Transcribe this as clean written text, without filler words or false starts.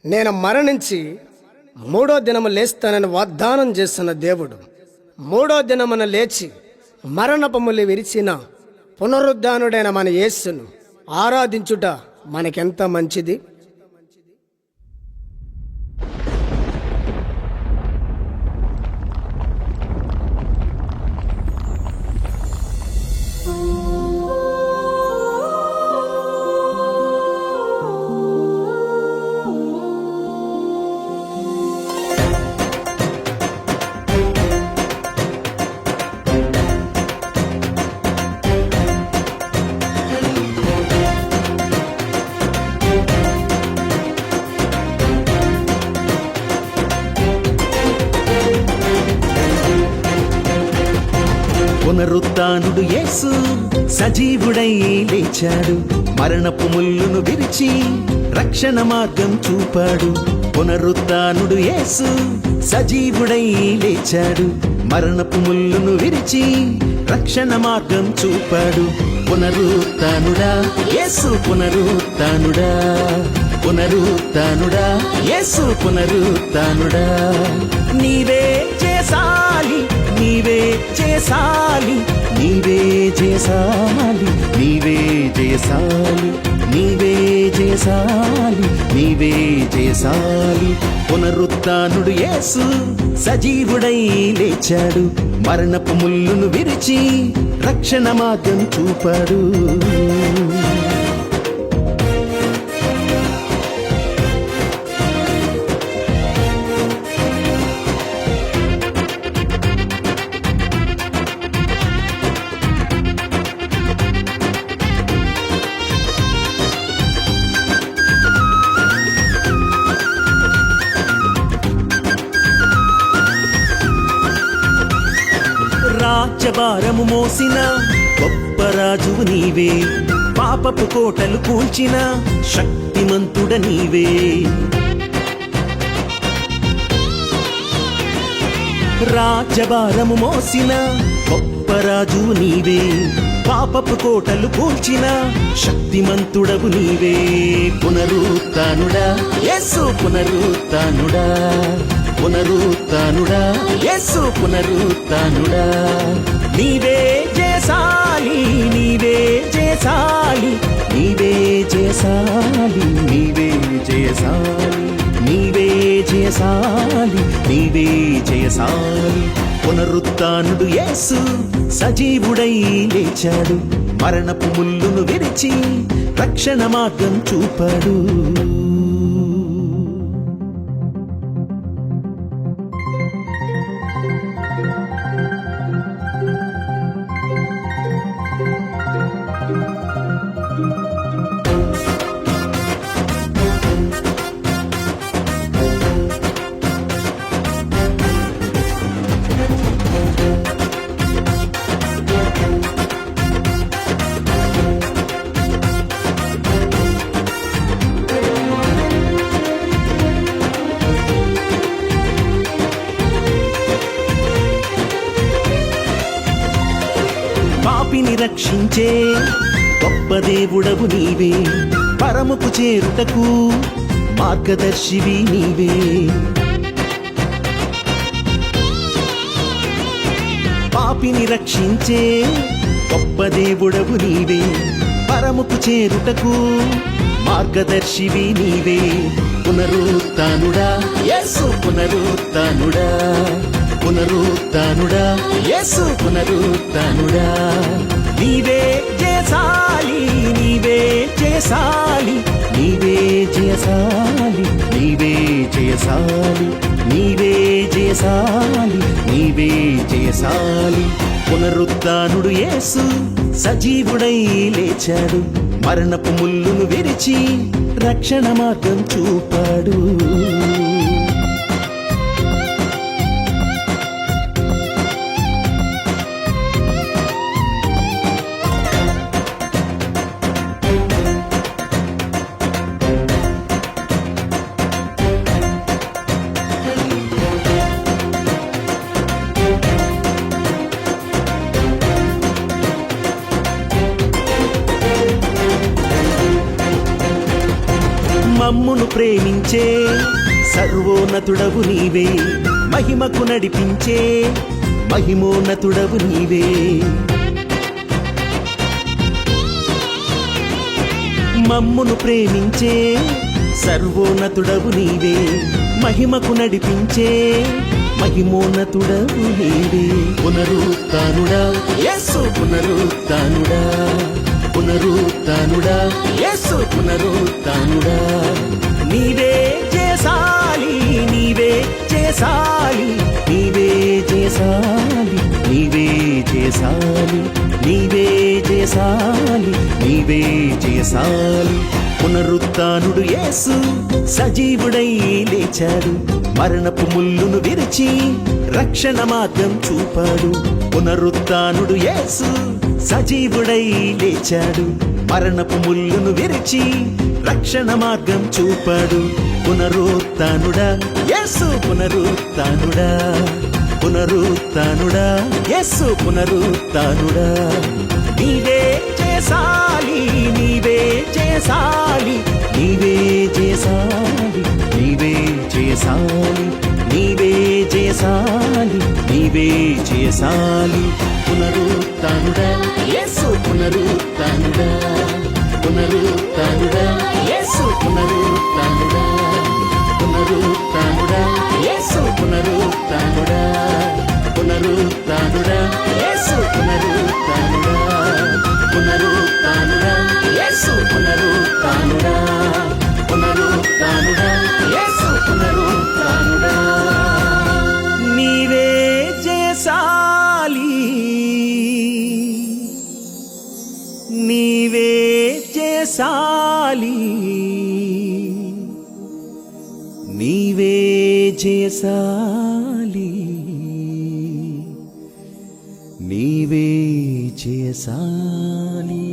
నేను మరణించి మూడో దినము లేస్తానని వాగ్దానం చేస్తున్న దేవుడు మూడో దినమున లేచి మరణపములు విరిచిన పునరుద్ధానుడైన మన యేసును ఆరాధించుట మనకెంత మంచిది. పునరుత్థానుడు యేసు సజీవుడై లేచాడు, మరణపు ముల్లును విరిచి రక్షణ మార్గం చూపాడు. పునరుత్థానుడు యేసు సజీవుడై లేచాడు, మరణపు ముల్లును విరిచి రక్షణ మార్గం చూపాడు. పునరుత్థానుడా యేసు, పునరుత్థానుడా, పునరుత్థానుడా యేసు, పునరుత్థానుడా. నీవే చేసాలి, నీవే చేసాలి, నీవే చేసాలి, నీవే చేసాలి, నీవే చేసాలి, నీవే చేసాలి. పునరుత్థానుడు యేసు సజీవుడై లేచాడు, మరణపు ముల్లును విరిచి రక్షణ మార్గం చూపాడు. రాజ్యభారము మోసిన గొప్ప రాజువు నీవే, పాపపు కోటలు కూల్చిన శక్తిమంతుడ నీవే. రాజ్యభారము మోసిన గొప్ప రాజువు నీవే, పాపపు కోటలు కూల్చిన శక్తిమంతుడవు నీవే. పునరుత్థానుడా యేసు, పునరుత్థానుడా, పునరుత్థానుడా యేసు, పునరుత్థానుడా. నీవే చేసాలి, నీవే చేసాలి, నీవే చేసాలి, నీవే చేసాలి, నీవే చేసాలి, నీవే చేసాలి. పునరుత్థానుడు యేసు సజీవుడై లేచాడు, మరణపు ముల్లును విరిచి రక్షణ మార్గం చూపాడు. పాపిని రక్షించే గొప్ప దేవుడవు నీవే, పరముకు చేరుటకు మార్గదర్శివి నీవే. పాపిని రక్షించే గొప్ప దేవుడవు నీవే, పరముకు చేరుటకు మార్గదర్శివి నీవే. పునరుత్థానుడా యేసు, పునరుత్థానుడా, పునరుత్థానుడా యేసు, పునరుత్థానుడా. నీవే చేసాలి, నీవే చేసాలి, నీవే చేసాలి, నీవే చేసాలి, నీవే చేసాలి, నీవే చేసాలి. పునరుత్థానుడు యేసు సజీవుడై లేచాడు, మరణపు ముల్లును విరిచి రక్షణ మార్గం చూపాడు. మమ్మును ప్రేమించే ప్రేమించే సర్వోన్నతుడవు నీవే, మహిమకు నడిపించే మహిమోన్నతుడవు నీవే. మమ్మును ప్రేమించే సర్వోన్నతుడవు నీవే, మహిమకు నడిపించే మహిమోన్నతుడవు నీవే. పునరుత్థానుడా యేసు, పునరుత్థానుడా, పునరుత్థానుడా యేసు, పునరుత్థానుడా. నీవే చేసాలి, నీవే చేసాలి, నీవే చేసాలి, నీవే చేసాలి, నీవే చేసాలి, నీవే చేసాలి. పునరుత్థానుడు యేసు సజీవుడై లేచాడు, మరణపు ముల్లును విరిచి రక్షణ మార్గం చూపాడు. పునరుత్థానుడు యేసు సజీవుడై లేచాడు, మరణపు ముల్లును విరిచి రక్షణ మార్గం చూపాడు. పునరుత్థానుడా యేసు, పునరుత్థానుడా, పునరుత్థానుడా యేసు, పునరుత్థానుడా. నీవే చేసాలి, నీవే చేసాలి, నీవే చేసాలి, నీవే చేసాలి, నీవే చేసాలి, నీవే చేసాలి. పునరుత్థానుడా యేసు, పునరుత్థానుడా, పునరుత్థానుడా యేసు, పునరుత్థానుడా, పునరుత్థానుడా యేసు, పునరుత్థానుడా, పునరుత్థానుడా యేసు, పునరుత్థానుడా, పునరుత్థానుడా యేసు, పునరుత్థానుడా, పునరుత్థానుడా యేసు, పునరుత్థానుడా. నీవే చేసాలి, నీవే చేసాలి, నీవే చేసాలి, నీవే చేసాలి.